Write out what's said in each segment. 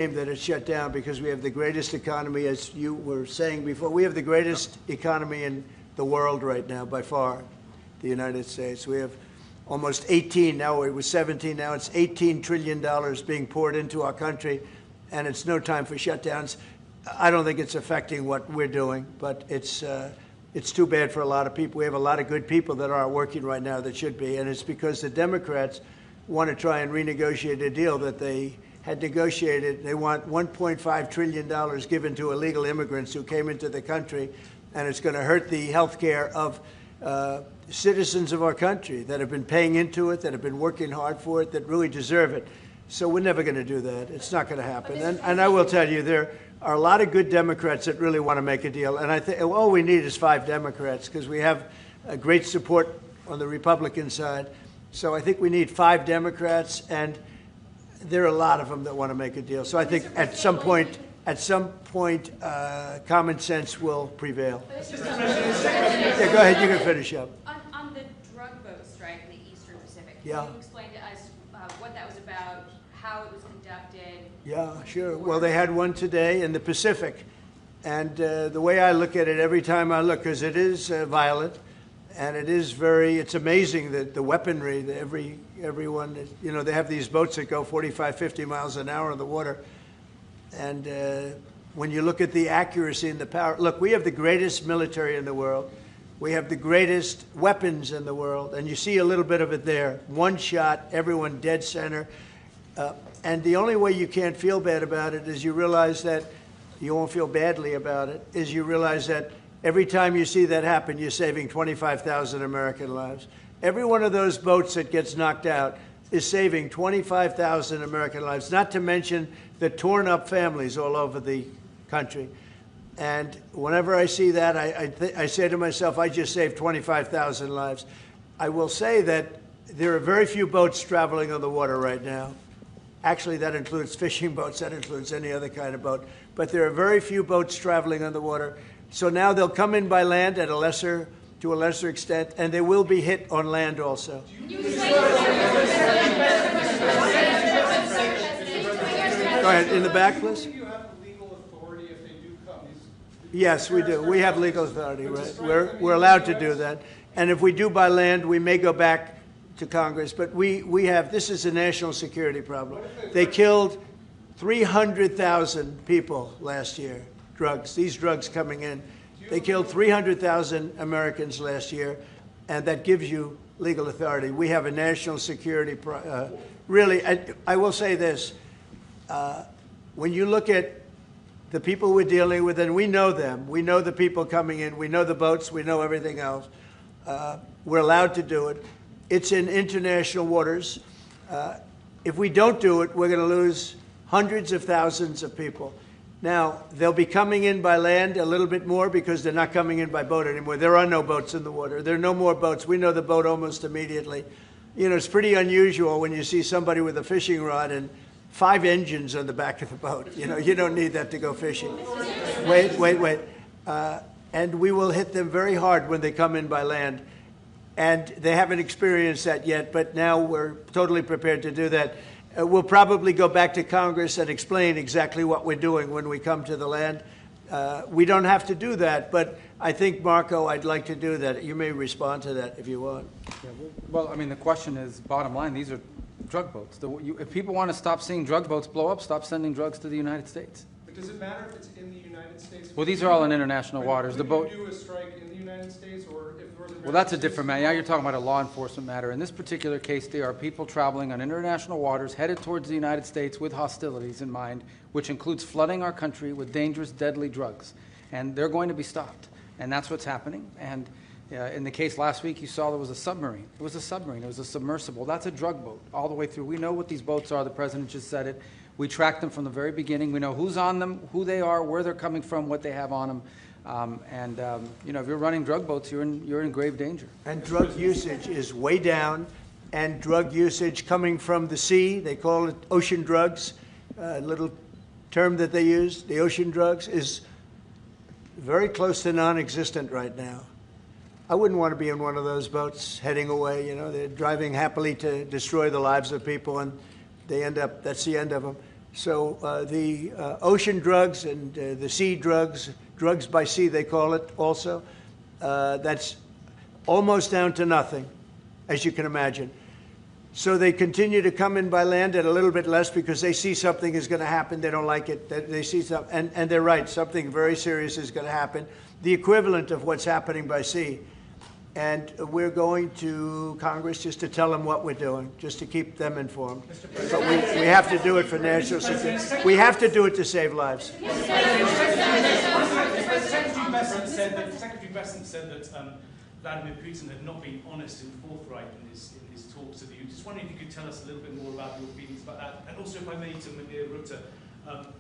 that it's shut down because we have the greatest economy, as you were saying before. We have the greatest economy in the world right now, by far, the United States. We have almost 18, now it was 17, now it's $18 trillion being poured into our country, and it's no time for shutdowns. I don't think it's affecting what we're doing, but it's too bad for a lot of people. We have a lot of good people that aren't working right now that should be, and it's because the Democrats want to try and renegotiate a deal that they had negotiated. They want $1.5 trillion given to illegal immigrants who came into the country, and it's going to hurt the health care of citizens of our country that have been paying into it, that have been working hard for it, that really deserve it. So we're never going to do that. It's not going to happen. And I will tell you, there are a lot of good Democrats that really want to make a deal. And I think all we need is 5 Democrats because we have great support on the Republican side. So I think we need 5 Democrats, and there are a lot of them that want to make a deal. So I think at some point, common sense will prevail. Yeah, go ahead. You can finish up. On the drug boat strike in the Eastern Pacific, yeah. Can you explain to us what that was about, how it was conducted? Yeah, sure. Well, they had one today in the Pacific. And the way I look at it every time I look, because it is violent, and it is it's amazing that the weaponry, everyone, you know, they have these boats that go 45, 50 miles an hour in the water. And when you look at the accuracy and the power, look, we have the greatest military in the world. We have the greatest weapons in the world. And you see a little bit of it there. One shot, everyone dead center. And the only way you can't feel bad about it is you realize that you won't feel badly about it, is you realize that every time you see that happen, you're saving 25,000 American lives. Every one of those boats that gets knocked out is saving 25,000 American lives, not to mention the torn up families all over the country. And whenever I see that, I say to myself, I just saved 25,000 lives. I will say that there are very few boats traveling on the water right now. Actually, that includes fishing boats, that includes any other kind of boat. But there are very few boats traveling on the water. So now they'll come in by land to a lesser extent, and they will be hit on land also. Go ahead, in the back, please. Do you have legal authority if they do come? Yes, we do. We have legal authority, right? We're allowed to do that. And if we do by land, we may go back to Congress. But we have, this is a national security problem. They killed 300,000 people last year, these drugs coming in. They killed 300,000 Americans last year, and that gives you legal authority. We have a national security, really, I will say this. When you look at the people we're dealing with, and we know them, we know the people coming in, we know the boats, we know everything else. We're allowed to do it. It's in international waters. If we don't do it, we're going to lose hundreds of thousands of people. Now, they'll be coming in by land a little bit more because they're not coming in by boat anymore. There are no boats in the water. There are no more boats. We know the boat almost immediately. You know, it's pretty unusual when you see somebody with a fishing rod and 5 engines on the back of the boat. You know, you don't need that to go fishing. Wait. And we will hit them very hard when they come in by land. And they haven't experienced that yet, but now we're totally prepared to do that. We'll probably go back to Congress and explain exactly what we're doing when we come to the land. We don't have to do that, but I think, Marco, I'd like to do that. You may respond to that if you want. Yeah, well, I mean, the question is, bottom line, these are drug boats. If people want to stop seeing drug boats blow up, stop sending drugs to the United States. But does it matter if it's in the United States? Well, these are all in international waters. Would you do a strike in the United States, or if Northern Well, that's a different matter. Now you're talking about a law enforcement matter. In this particular case, there are people traveling on international waters headed towards the United States with hostilities in mind, which includes flooding our country with dangerous, deadly drugs. And they're going to be stopped. And that's what's happening. And in the case last week, you saw there was a submarine. It was a submarine. It was a submersible. That's a drug boat all the way through. We know what these boats are. The president just said it. We track them from the very beginning. We know who's on them, who they are, where they're coming from, what they have on them. You know, if you're running drug boats, you're in grave danger. And drug usage is way down, and drug usage coming from the sea, they call it ocean drugs, a little term that they use, the ocean drugs, is very close to non-existent right now. I wouldn't want to be in one of those boats heading away. You know, they're driving happily to destroy the lives of people, and they end up, that's the end of them. So the ocean drugs and the sea drugs, drugs by sea they call it also, that's almost down to nothing, as you can imagine. So they continue to come in by land at a little bit less because they see something is going to happen. They don't like it. They see something, and they're right. Something very serious is going to happen. The equivalent of what's happening by sea. And we're going to Congress just to tell them what we're doing, just to keep them informed. But we have to do it for national security. We have to do it to save lives. Secretary Bessent said that Vladimir Putin had not been honest and forthright in his talks with you. Just wondering if you could tell us a little bit more about your feelings about that. And also, if I may, to Rutte,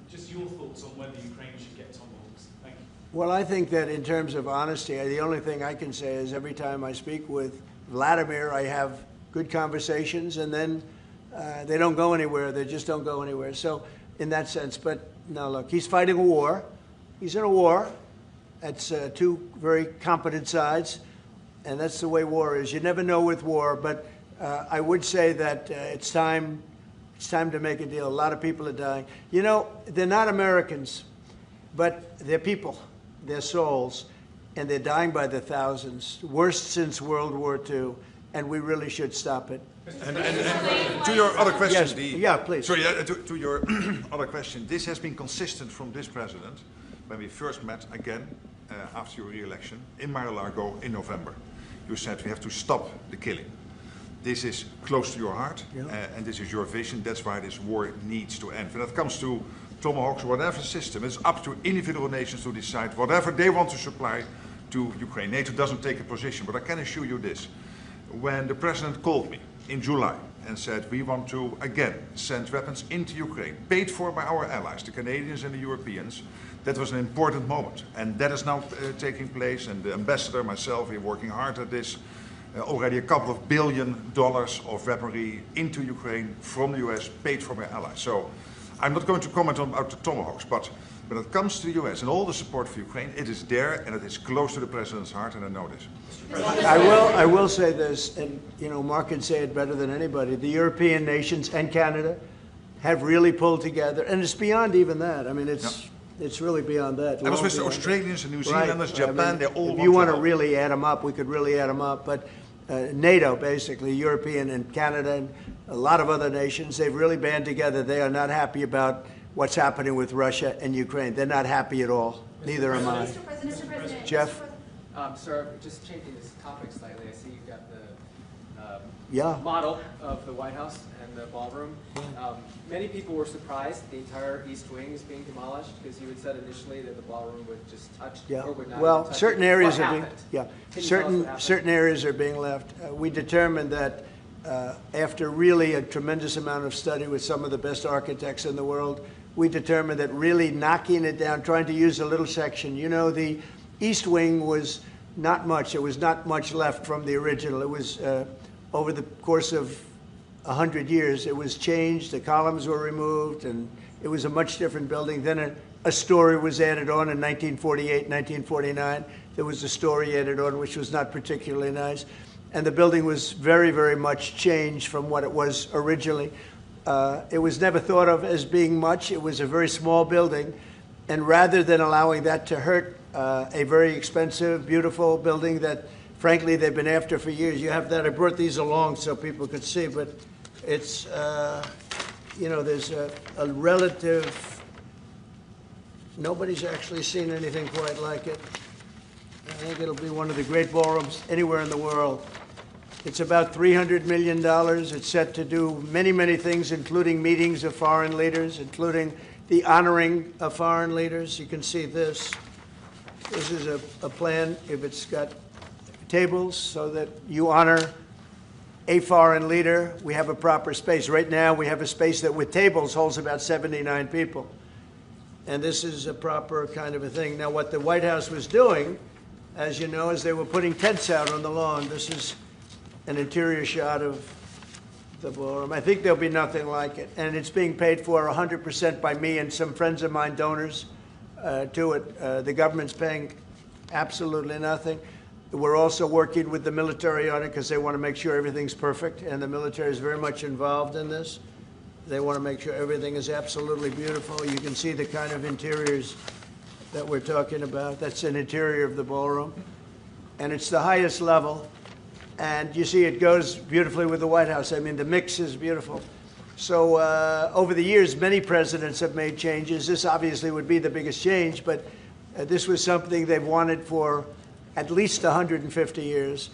just your thoughts on whether Ukraine should get tomahawks. Thank you. Well, I think that in terms of honesty, the only thing I can say is every time I speak with Vladimir, I have good conversations, and then they don't go anywhere. They just don't go anywhere. So in that sense, but no, look, he's fighting a war. He's in a war. That's two very competent sides, and that's the way war is. You never know with war, but I would say that it's time to make a deal. A lot of people are dying. You know, they're not Americans, but they're people. They're souls, and they're dying by the thousands, worst since World War II, and we really should stop it. And to your other question, Yes. Yeah, please. Sorry, to your other question, this has been consistent from this president when we first met again after your re-election in Mar-a-Lago in November. You said we have to stop the killing. This is close to your heart, and this is your vision. That's why this war needs to end. When it comes to tomahawks, whatever system, it's up to individual nations to decide whatever they want to supply to Ukraine. NATO doesn't take a position, but I can assure you this. When the president called me in July and said we want to again send weapons into Ukraine, paid for by our allies, the Canadians and the Europeans, that was an important moment. And that is now taking place, and the ambassador, myself, we're working hard at this. Already a couple of $1 billion of weaponry into Ukraine from the US, paid for by allies. So I'm not going to comment on about the tomahawks, but when it comes to the US and all the support for Ukraine, it is there and it is close to the president's heart, and I know this. I will say this, and you know, Mark can say it better than anybody. The European nations and Canada have really pulled together, and it's beyond even that. I mean, it's really beyond that. I was with the Australians and New Zealanders, Japan, I mean, they all if want you want to help. really add them up, we could really add them up. But NATO, basically, European and Canada and a lot of other nations, they've really band together. They are not happy about what's happening with Russia and Ukraine. They're not happy at all. Neither am I. Mr. President. Jeff? Sir, just changing this topic slightly, I see you've got the Yeah. model of the White House and the ballroom. Many people were surprised the entire East Wing is being demolished because you had said initially that the ballroom would just touch Yeah. or would not Well, touch certain it. areas What are being, happened? yeah, Can you tell us what happened? certain areas are being left. We determined that after really a tremendous amount of study with some of the best architects in the world, we determined that really knocking it down, trying to use a little section. You know, the East Wing was not much. There was not much left from the original. It was over the course of 100 years, it was changed. The columns were removed, and it was a much different building. Then a story was added on in 1948, 1949. There was a story added on, which was not particularly nice. And the building was very, very much changed from what it was originally. It was never thought of as being much. It was a very small building. And rather than allowing that to hurt a very expensive, beautiful building that, frankly, they've been after for years. You have that. I brought these along so people could see, but it's, you know, there's a relative, nobody's actually seen anything quite like it. I think it'll be one of the great ballrooms anywhere in the world. It's about $300 million. It's set to do many, many things, including meetings of foreign leaders, including the honoring of foreign leaders. You can see this. This is a plan. If it's got tables so that you honor a foreign leader, we have a proper space. Right now, we have a space that with tables holds about 79 people. And this is a proper kind of a thing. Now, what the White House was doing, as you know, is they were putting tents out on the lawn. This is an interior shot of the ballroom. I think there'll be nothing like it. And it's being paid for 100% by me and some friends of mine, donors to it. The government's paying absolutely nothing. We're also working with the military on it because they want to make sure everything's perfect, and the military is very much involved in this. They want to make sure everything is absolutely beautiful. You can see the kind of interiors that we're talking about. That's an interior of the ballroom. And it's the highest level. And you see it goes beautifully with the White House. I mean, the mix is beautiful. So over the years, many presidents have made changes. This obviously would be the biggest change, but this was something they've wanted for at least 150 years.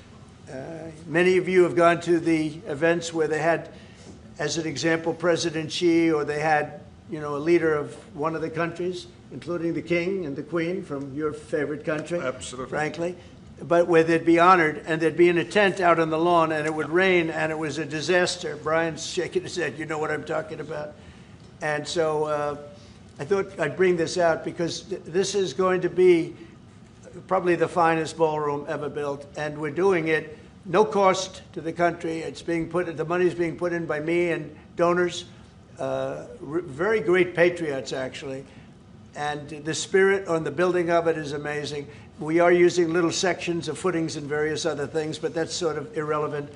Many of you have gone to the events where they had, as an example, President Xi, or they had, you know, a leader of one of the countries, including the king and the queen from your favorite country, Absolutely. frankly, but where they'd be honored, and they'd be in a tent out on the lawn, and it would rain, and it was a disaster. Brian's shaking his head. You know what I'm talking about. And so I thought I'd bring this out because this is going to be probably the finest ballroom ever built, and we're doing it no cost to the country. It's being put, the money's being put in by me and donors, very great patriots actually, and the spirit on the building of it is amazing. We are using little sections of footings and various other things, but that's sort of irrelevant.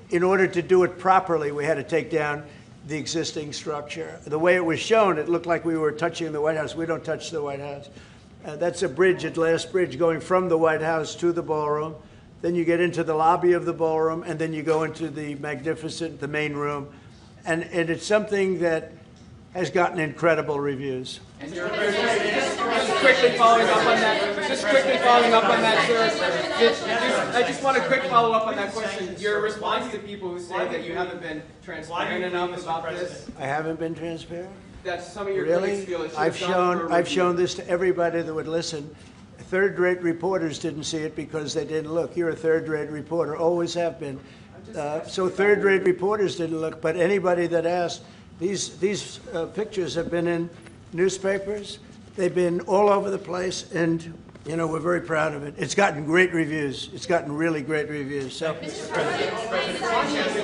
In order to do it properly, we had to take down the existing structure. The way it was shown, it looked like we were touching the White House. We don't touch the White House. That's a bridge, a glass bridge, going from the White House to the ballroom. Then you get into the lobby of the ballroom, and then you go into the magnificent, the main room. And it's something that has gotten incredible reviews. And just quickly following up on that, sir. I just want a quick follow-up on that question. Your response to people who say that you haven't been transparent enough about this. I haven't been transparent? That some of your critics feel it should have gone for a I've review. shown this to everybody that would listen. Third-rate reporters didn't see it because they didn't look. You're a third-rate reporter, always have been. So third-rate reporters didn't look, but anybody that asked, these pictures have been in newspapers. They've been all over the place, and you know, we're very proud of it. It's gotten great reviews. It's gotten really great reviews. So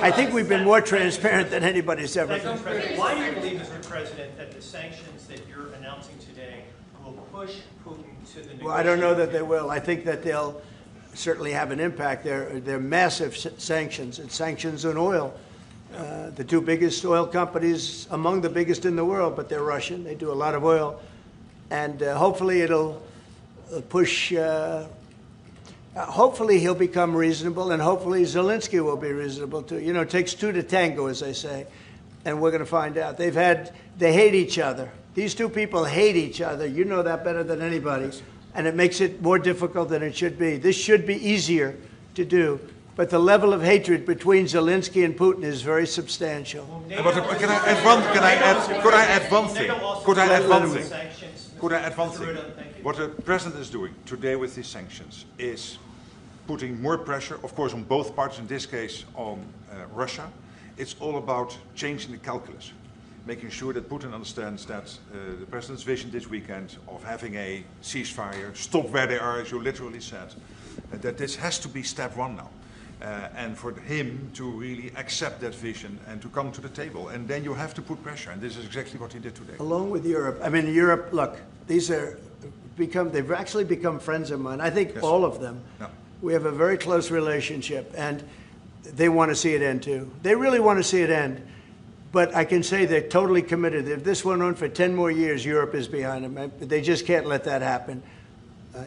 I think we've been more transparent than anybody's ever been. Why do you believe, Mr. President, that the sanctions that you're announcing today will push Putin to the negotiating Well, I don't know that they will. I think that they'll certainly have an impact. They're massive sanctions. It's sanctions on oil. The two biggest oil companies, among the biggest in the world, but they're Russian. They do a lot of oil. And hopefully it'll push, hopefully he'll become reasonable, and hopefully Zelensky will be reasonable too. You know, it takes two to tango, as they say, and we're going to find out. They hate each other. These two people hate each other. You know that better than anybody, and it makes it more difficult than it should be. This should be easier to do, but the level of hatred between Zelensky and Putin is very substantial. But could I add one thing? What the president is doing today with these sanctions is putting more pressure, of course, on both parties, in this case on Russia. It's all about changing the calculus, making sure that Putin understands that the president's vision this weekend of having a ceasefire, stop where they are, as you literally said, that this has to be step one now. And for him to really accept that vision and to come to the table. And then you have to put pressure, and this is exactly what he did today. Along with Europe. I mean, Europe, look, they've actually become friends of mine. I think Yes. all of them. Yeah. We have a very close relationship, and they want to see it end too. They really want to see it end. But I can say they're totally committed. If this went on for 10 more years, Europe is behind them. They just can't let that happen.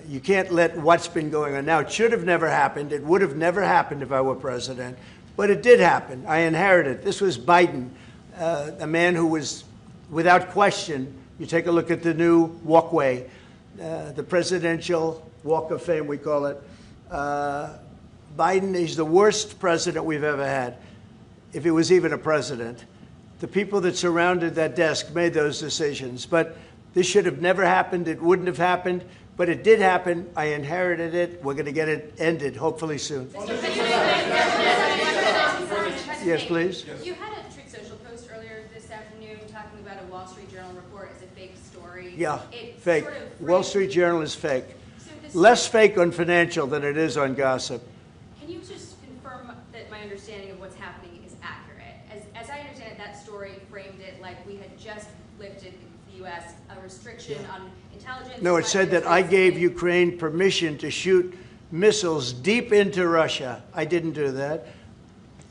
You can't let what's been going on. Now, it should have never happened. It would have never happened if I were president. But it did happen. I inherited. This was Biden, a man who was, without question, you take a look at the new walkway, the presidential walk of fame, we call it. Biden is the worst president we've ever had, if he was even a president. The people that surrounded that desk made those decisions. But this should have never happened. It wouldn't have happened. But it did happen. I inherited it. We're going to get it ended, hopefully soon. Yes, please. You had a Truth Social post earlier this afternoon talking about a Wall Street Journal report as a fake story. Yeah, It fake. sort of Wall Street Journal is fake. So this- Less fake on financial than it is on gossip. Can you just confirm that my understanding of what's happening is accurate? As I understand it, that story framed it like we had just lifted the U.S. a restriction on intelligence. No, it said that I gave Ukraine permission to shoot missiles deep into Russia. I didn't do that.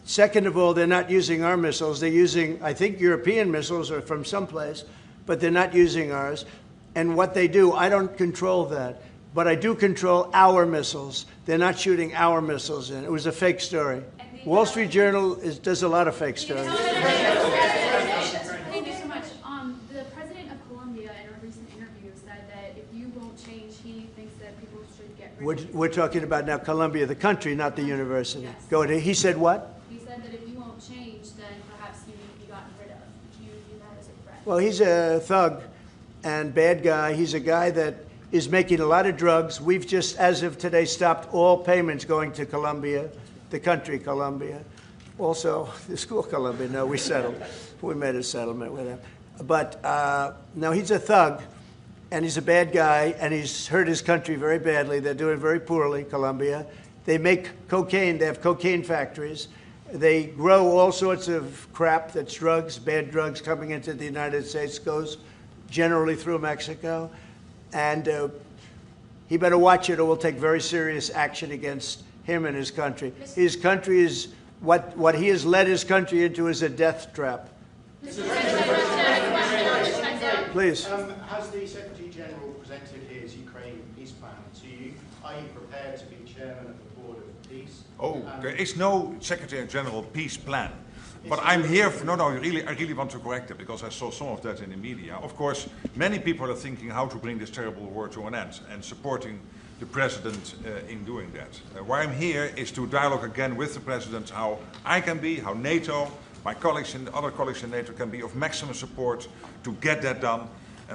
Second of all, they're not using our missiles. They're using, I think, European missiles or from someplace, but they're not using ours. And what they do, I don't control that, but I do control our missiles. They're not shooting our missiles in. It was a fake story. Wall Street Journal does a lot of fake stories. Thank you so much. The president of Colombia in a recent interview said that if you won't change, he thinks that people should get rid of you. We're talking about now Columbia, the country, not the university. Yes. Go ahead. He said what? He said that if you won't change, then perhaps you need to be gotten rid of. Do you view that as a threat? Well, he's a thug and bad guy. He's a guy that is making a lot of drugs. We've just, as of today, stopped all payments going to Colombia, the country Colombia. Also, the school Colombia. No, we settled. We made a settlement with him. But no, he's a thug, and he's a bad guy, and he's hurt his country very badly. They're doing very poorly, Colombia. They make cocaine. They have cocaine factories. They grow all sorts of crap that's drugs, bad drugs coming into the United States, goes generally through Mexico. And he better watch it or we'll take very serious action against him and his country. His country is, what he has led his country into is a death trap. Please. Has the Secretary General presented his Ukraine peace plan to you? Are you prepared to be chairman of the Board of Peace? Oh, there is no Secretary General peace plan. But I'm here for, I really want to correct it because I saw some of that in the media. Of course, many people are thinking how to bring this terrible war to an end and supporting the President in doing that. Why I'm here is to dialogue again with the President how I can be, how NATO, my colleagues and other colleagues in NATO can be of maximum support to get that done.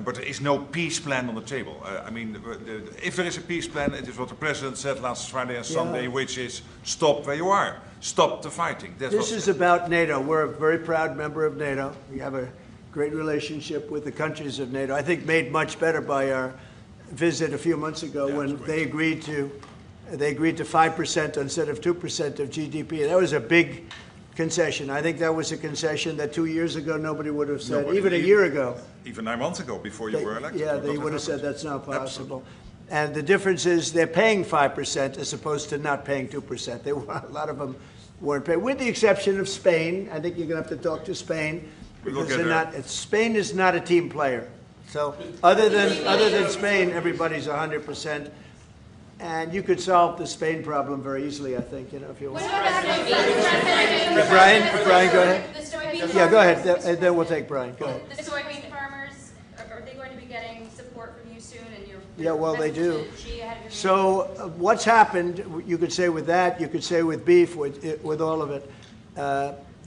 But there is no peace plan on the table. If there is a peace plan, it is what the President said last Friday and Sunday, which is stop where you are. Stop the fighting. This is about NATO. We're a very proud member of NATO. We have a great relationship with the countries of NATO. I think made much better by our visit a few months ago when they agreed to 5% instead of 2% of GDP. That was a big concession. I think that was a concession that 2 years ago nobody would have said, even a year ago. Even 9 months ago, before you were elected. Yeah, they would have said that's not possible. Absolutely. And the difference is they're paying 5% as opposed to not paying 2%. A lot of them weren't paying, with the exception of Spain. I think you're going to have to talk to Spain because they're not. Spain is not a team player. So other than Spain, everybody's 100%. And you could solve the Spain problem very easily, I think, if you want. Brian, go ahead. Yeah, go ahead. And then we'll take Brian. Go ahead. The soybean farmers, are they going to be getting support from you soon? And yeah, well, they do. So what's happened, you could say with that, you could say with beef, with all of it.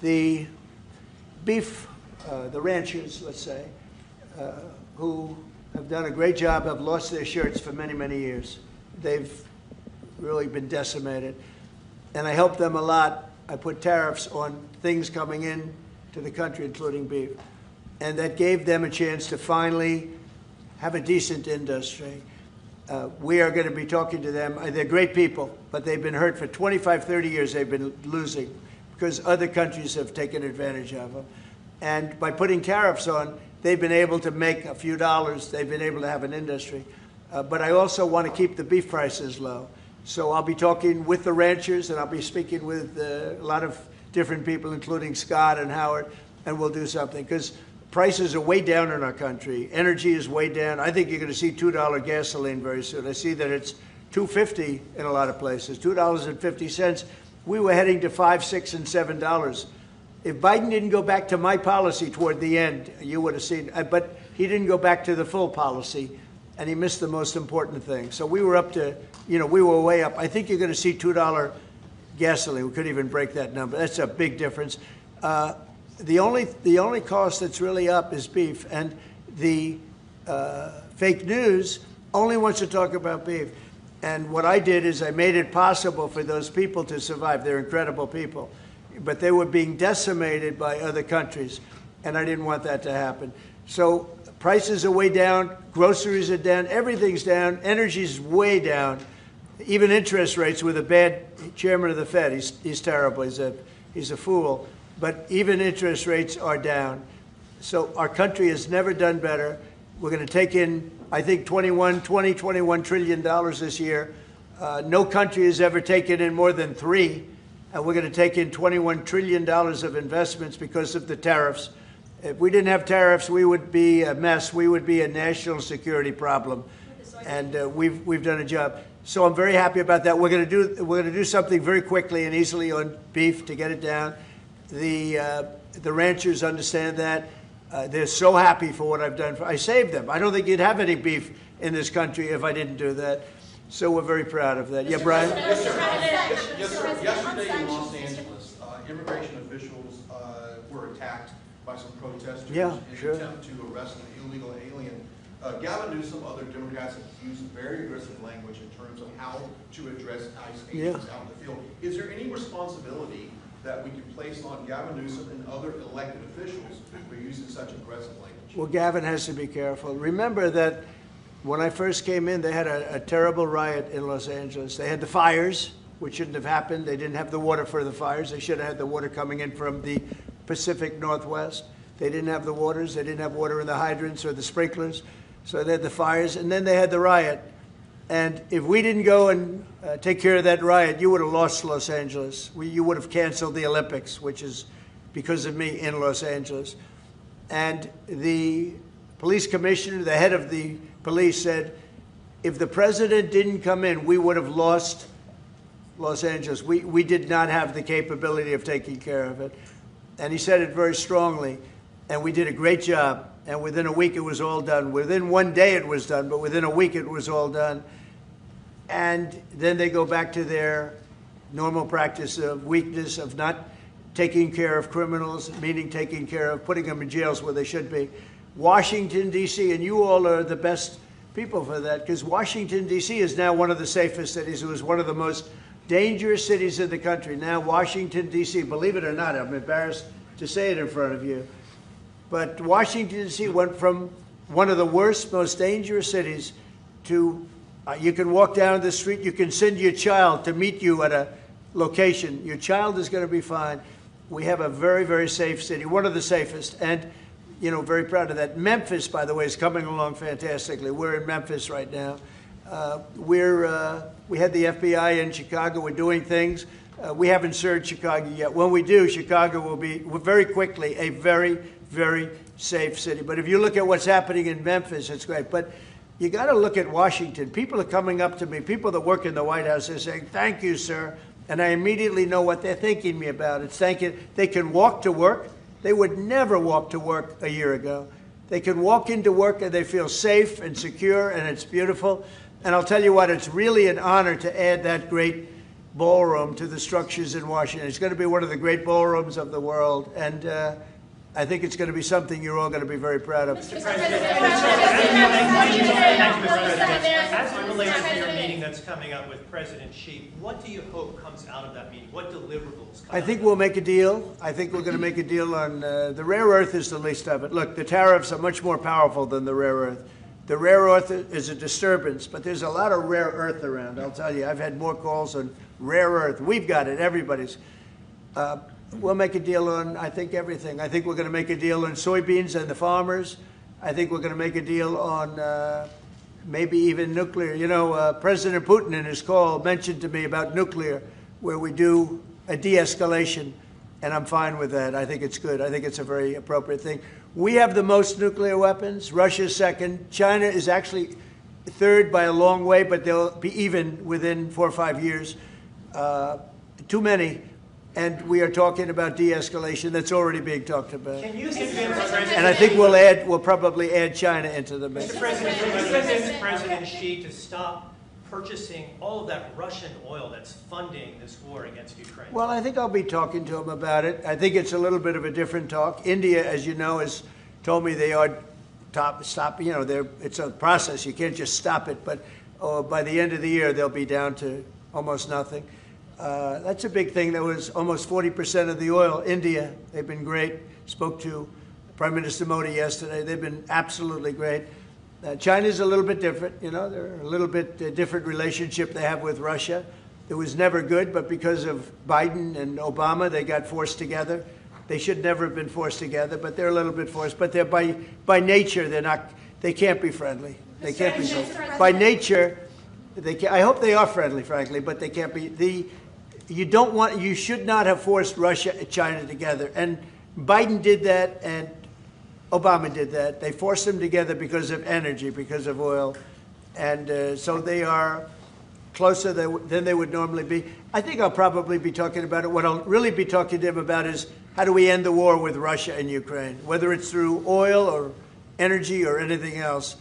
The beef, the ranchers, let's say, who have done a great job, have lost their shirts for many, many years. They've really been decimated. And I helped them a lot. I put tariffs on things coming in to the country, including beef. And that gave them a chance to finally have a decent industry. We are going to be talking to them. They're great people, but they've been hurt for 25, 30 years. They've been losing because other countries have taken advantage of them. And by putting tariffs on, they've been able to make a few dollars. They've been able to have an industry. But I also want to keep the beef prices low. So I'll be talking with the ranchers, and I'll be speaking with a lot of different people, including Scott and Howard, and we'll do something. Because prices are way down in our country. Energy is way down. I think you're going to see $2 gasoline very soon. I see that it's $2.50 in a lot of places, $2.50. We were heading to $5, $6, and $7. If Biden didn't go back to my policy toward the end, you would have seen, but he didn't go back to the full policy. And he missed the most important thing. So we were up to, we were way up. I think you're going to see $2 gasoline. We couldn't even break that number. That's a big difference. The only cost that's really up is beef. And the fake news only wants to talk about beef. And what I did is I made it possible for those people to survive. They're incredible people. But they were being decimated by other countries. And I didn't want that to happen. So prices are way down, groceries are down, everything's down, energy's way down. Even interest rates with a bad chairman of the Fed, he's terrible, he's a fool. But even interest rates are down. So our country has never done better. We're going to take in, I think, $21 trillion this year. No country has ever taken in more than $3. and we're going to take in $21 trillion of investments because of the tariffs. If we didn't have tariffs, we would be a mess. We would be a national security problem, and we've done a job. So I'm very happy about that. We're going to do something very quickly and easily on beef to get it down. The ranchers understand that. They're so happy for what I've done. I saved them. I don't think you'd have any beef in this country if I didn't do that. So we're very proud of that. Yeah, Brian? Yes, sir. Yes, sir. Yesterday in Los Angeles, immigration officials were attacked by some protesters in an attempt to arrest an illegal alien. Gavin Newsom, other Democrats have used very aggressive language in terms of how to address ICE agents out in the field. Is there any responsibility that we can place on Gavin Newsom and other elected officials for using such aggressive language? Well, Gavin has to be careful. Remember that when I first came in, they had a terrible riot in Los Angeles. They had the fires, which shouldn't have happened. They didn't have the water for the fires. They should have had the water coming in from the Pacific Northwest. They didn't have the waters. They didn't have water in the hydrants or the sprinklers. So they had the fires, and then they had the riot. And if we didn't go and take care of that riot, you would have lost Los Angeles. You would have canceled the Olympics, which is because of me in Los Angeles. And the police commissioner, the head of the police, said, if the president didn't come in, we would have lost Los Angeles. We did not have the capability of taking care of it. And he said it very strongly. And we did a great job. And within a week, it was all done. Within one day, it was done. But within a week, it was all done. And then they go back to their normal practice of weakness, of not taking care of criminals, meaning taking care of putting them in jails where they should be. Washington, D.C., and you all are the best people for that, because Washington, D.C. is now one of the safest cities. It was one of the most dangerous cities in the country. Now Washington, D.C., believe it or not, I'm embarrassed to say it in front of you, but Washington, D.C. went from one of the worst, most dangerous cities to you can walk down the street, you can send your child to meet you at a location. Your child is going to be fine. We have a very, very safe city, one of the safest, and, you know, very proud of that. Memphis, by the way, is coming along fantastically. We're in Memphis right now. We had the FBI in Chicago. We're doing things. We haven't served Chicago yet. When we do, Chicago will be very quickly a very, very safe city. But if you look at what's happening in Memphis, it's great. But you got to look at Washington. People are coming up to me, people that work in the White House, they're saying, thank you, sir. And I immediately know what they're thanking me about. It's thanking, they can walk to work. They would never walk to work a year ago. They can walk into work and they feel safe and secure, and it's beautiful. And I'll tell you what, it's really an honor to add that great ballroom to the structures in Washington. It's going to be one of the great ballrooms of the world. And I think it's going to be something you're all going to be very proud of. Mr. President, thank you, Mr. President. As it relates to your meeting that's coming up with President Xi, what do you hope comes out of that meeting? What deliverables come I think we'll make a deal. I think we're going to make a deal on the rare earth is the least of it. Look, the tariffs are much more powerful than the rare earth. The rare earth is a disturbance, but there's a lot of rare earth around. I'll tell you, I've had more calls on rare earth. We've got it, everybody's. We'll make a deal on, I think, everything. I think we're going to make a deal on soybeans and the farmers. I think we're going to make a deal on maybe even nuclear. You know, President Putin in his call mentioned to me about nuclear, where we do a de-escalation, and I'm fine with that. I think it's good. I think it's a very appropriate thing. We have the most nuclear weapons. Russia's second. China is actually third by a long way, but they'll be even within 4 or 5 years. Too many. And we are talking about de-escalation. That's already being talked about. Can you convince President and I think we'll probably add China into the mix. Mr. President, can you convince President Xi to stop purchasing all of that Russian oil that's funding this war against Ukraine? Well, I think I'll be talking to him about it. I think it's a little bit of a different talk. India, as you know, has told me they are stop. You know, it's a process. You can't just stop it. But by the end of the year, they'll be down to almost nothing. That's a big thing. That was almost 40% of the oil. India, they've been great. Spoke to Prime Minister Modi yesterday. They've been absolutely great. China's a little bit different. You know, they're a little bit different relationship they have with Russia. It was never good, but because of Biden and Obama, they got forced together. They should never have been forced together, but they're a little bit forced. But they're by nature, they're not. They can't be friendly. They can't be friendly. By nature, they can, I hope they are friendly, frankly, but they can't be. you should not have forced Russia and China together. And Biden did that, and Obama did that. They forced them together because of energy, because of oil. And so they are closer than they would normally be. I think I'll probably be talking about it. What I'll really be talking to him about is how do we end the war with Russia and Ukraine, whether it's through oil or energy or anything else.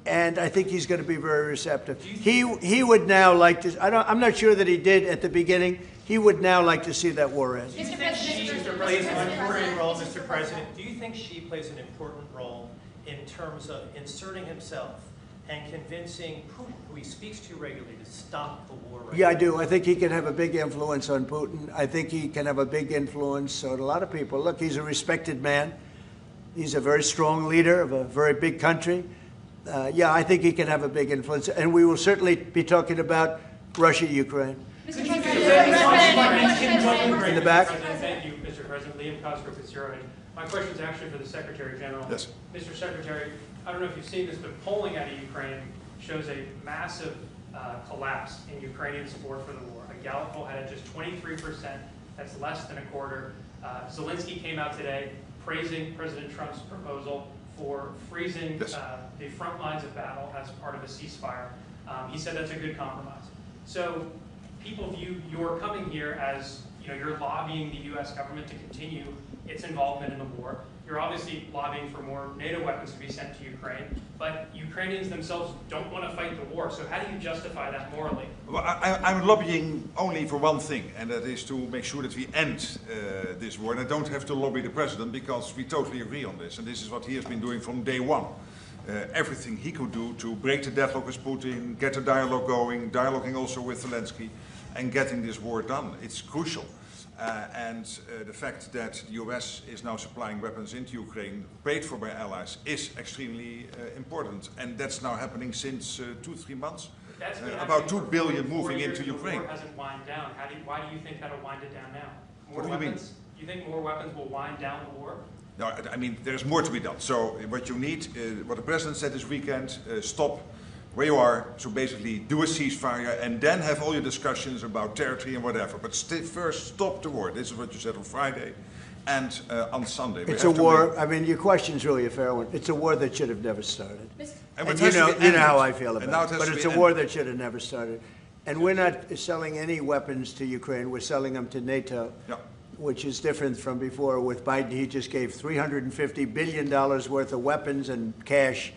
And I think he's going to be very receptive. He would now like to, I'm not sure that he did at the beginning. He would now like to see that war end. Do you think she plays an important role, Mr. President? Do you think she plays an important role in terms of inserting himself and convincing Putin, who he speaks to regularly, to stop the war? Yeah, I do. I think he can have a big influence on Putin. I think he can have a big influence on a lot of people. Look, he's a respected man. He's a very strong leader of a very big country. Yeah, I think he can have a big influence. And we will certainly be talking about Russia, Ukraine. Mr. In the back. Thank you, Mr. President. Liam Cosgrove with Zero Hedge. My question is actually for the Secretary General. Yes. Mr. Secretary, I don't know if you've seen this, but polling out of Ukraine shows a massive collapse in Ukrainian support for the war. A Gallup poll had it just 23%. That's less than a quarter. Zelensky came out today praising President Trump's proposal for freezing the front lines of battle as part of a ceasefire. He said that's a good compromise. So people view your coming here as, you're lobbying the U.S. government to continue its involvement in the war. You're obviously lobbying for more NATO weapons to be sent to Ukraine, but Ukrainians themselves don't want to fight the war. So how do you justify that morally? Well, I'm lobbying only for one thing, and that is to make sure that we end this war. And I don't have to lobby the president because we totally agree on this. And this is what he has been doing from day one. Everything he could do to break the deadlock with Putin, get a dialogue going, dialoguing also with Zelensky, and getting this war done. It's crucial. The fact that the US is now supplying weapons into Ukraine, paid for by allies, is extremely important. And that's now happening since 2-3 months. About 2 billion moving into Ukraine. The war hasn't wound down. Why do you think that'll wind it down now? What do you mean? You think more weapons will wind down the war? No, I mean, there's more to be done. So what you need, what the president said this weekend, stop where you are, so basically do a ceasefire and then have all your discussions about territory and whatever. But first, stop the war. This is what you said on Friday and on Sunday. It's a war, I mean, your question's really a fair one. It's a war that should have never started. And you know how I feel about it. But it's a war that should have never started. And we're not selling any weapons to Ukraine. We're selling them to NATO, which is different from before. With Biden, he just gave $350 billion worth of weapons and cash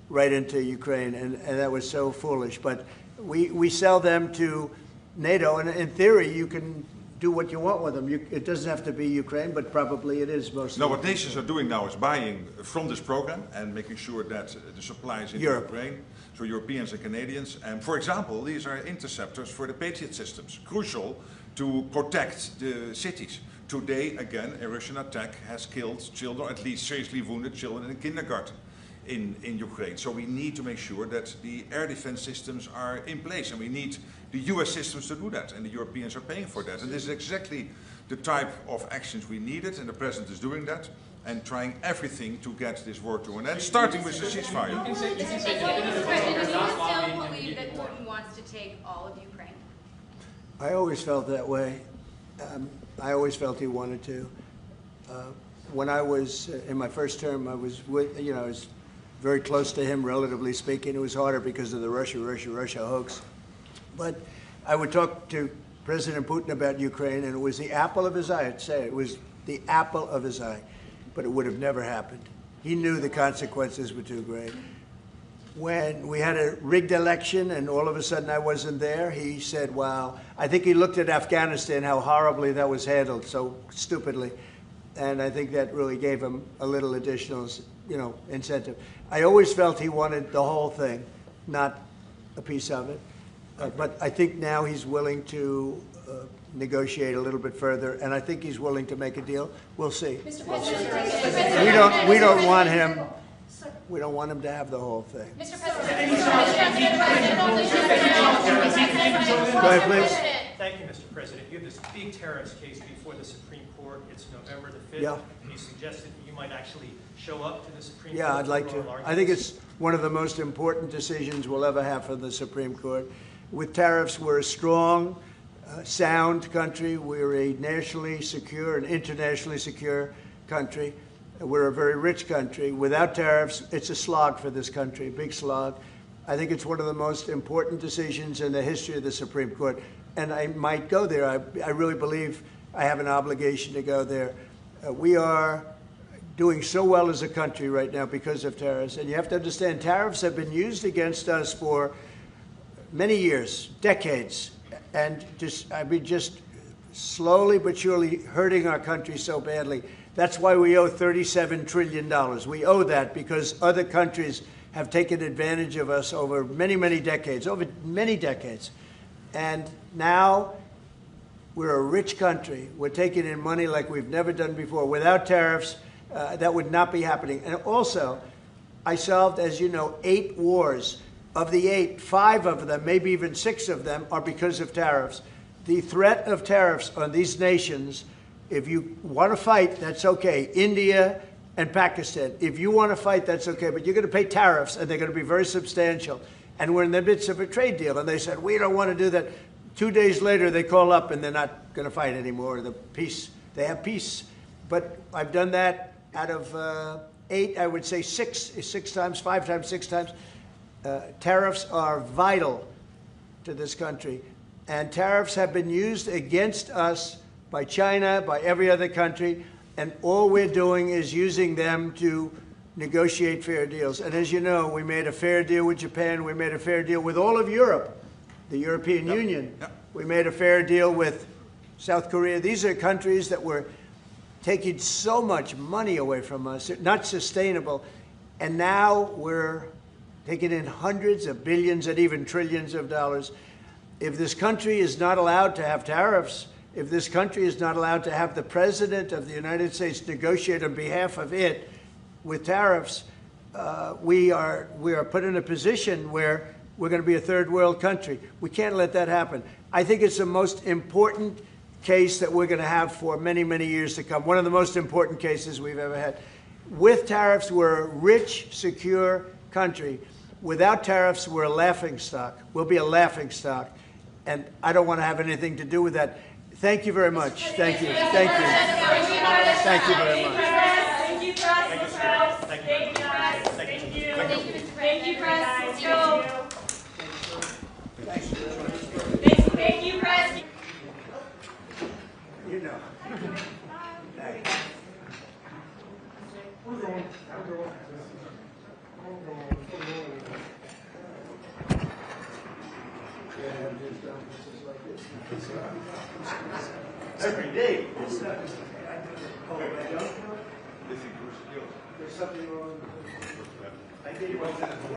right into Ukraine, and that was so foolish. But we sell them to NATO, and in theory, you can do what you want with them. It doesn't have to be Ukraine, but probably it is mostly. No, what nations are doing now is buying from this program and making sure that the supplies in Ukraine, so Europeans and Canadians. And for example, these are interceptors for the Patriot systems, crucial to protect the cities. Today, again, a Russian attack has killed children, at least seriously wounded children in kindergarten in Ukraine. So we need to make sure that the air defense systems are in place, and we need the US systems to do that, and the Europeans are paying for that. And this is exactly the type of actions we needed, and the president is doing that and trying everything to get this war to an end, starting with the ceasefire. Do you still believe that Putin wants to take all of Ukraine? I always felt that way. I always felt he wanted to. When I was in my first term, I was with, I was very close to him, relatively speaking. It was harder because of the Russia hoax. But I would talk to President Putin about Ukraine, and it was the apple of his eye. I'd say it was the apple of his eye. But it would have never happened. He knew the consequences were too great. When we had a rigged election and all of a sudden I wasn't there, he said, wow. I think he looked at Afghanistan, how horribly that was handled, so stupidly. And I think that really gave him a little additional, incentive. I always felt he wanted the whole thing, not a piece of it. But I think now he's willing to negotiate a little bit further, and I think he's willing to make a deal. We'll see. Mr. President, we don't want him. We don't want him to have the whole thing. Mr. President, go ahead, please. Thank you, Mr. President. You have this big terrorist case before the Supreme Court. It's November the 5th. Yeah. You suggested that you might actually show up to the Supreme Court. Yeah, I'd like to. I think it's one of the most important decisions we'll ever have from the Supreme Court. With tariffs, we're strong. sound country. We're a nationally secure and internationally secure country. We're a very rich country. Without tariffs, it's a slog for this country, a big slog. I think it's one of the most important decisions in the history of the Supreme Court. And I might go there. I really believe I have an obligation to go there. We are doing so well as a country right now because of tariffs. And you have to understand, tariffs have been used against us for many years, decades, and just slowly but surely hurting our country so badly. That's why we owe $37 trillion. We owe that because other countries have taken advantage of us over many, many decades, And now we're a rich country. We're taking in money like we've never done before. Without tariffs, that would not be happening. And also, I solved, as you know, 8 wars. Of the 8, 5 of them, maybe even 6 of them, are because of tariffs. The threat of tariffs on these nations, if you want to fight, that's okay. India and Pakistan. If you want to fight, that's okay. But you're going to pay tariffs, and they're going to be very substantial. And we're in the midst of a trade deal. And they said, we don't want to do that. 2 days later, they call up, and they're not going to fight anymore. They have peace. But I've done that out of 8, I would say 6 times, 5 times, 6 times. Tariffs are vital to this country. And tariffs have been used against us by China, by every other country, and all we're doing is using them to negotiate fair deals. And as you know, we made a fair deal with Japan, we made a fair deal with all of Europe, the European Union. We made a fair deal with South Korea. These are countries that were taking so much money away from us, not sustainable, and now we're taking in hundreds of billions and even trillions of dollars. If this country is not allowed to have tariffs, if this country is not allowed to have the President of the United States negotiate on behalf of it with tariffs, we are put in a position where we're going to be a third world country. We can't let that happen. I think it's the most important case that we're going to have for many, many years to come. One of the most important cases we've ever had. With tariffs, we're a rich, secure country. Without tariffs, we're a laughingstock. We'll be a laughingstock. And I don't want to have anything to do with that. Thank you very much. Thank you. Thank you. Thank you very much. Thank you, press. Thank you, press. Thank you. Thank you, press. Let's go. Thank you, press. You know. Every day. It's not just there's something wrong. I gave you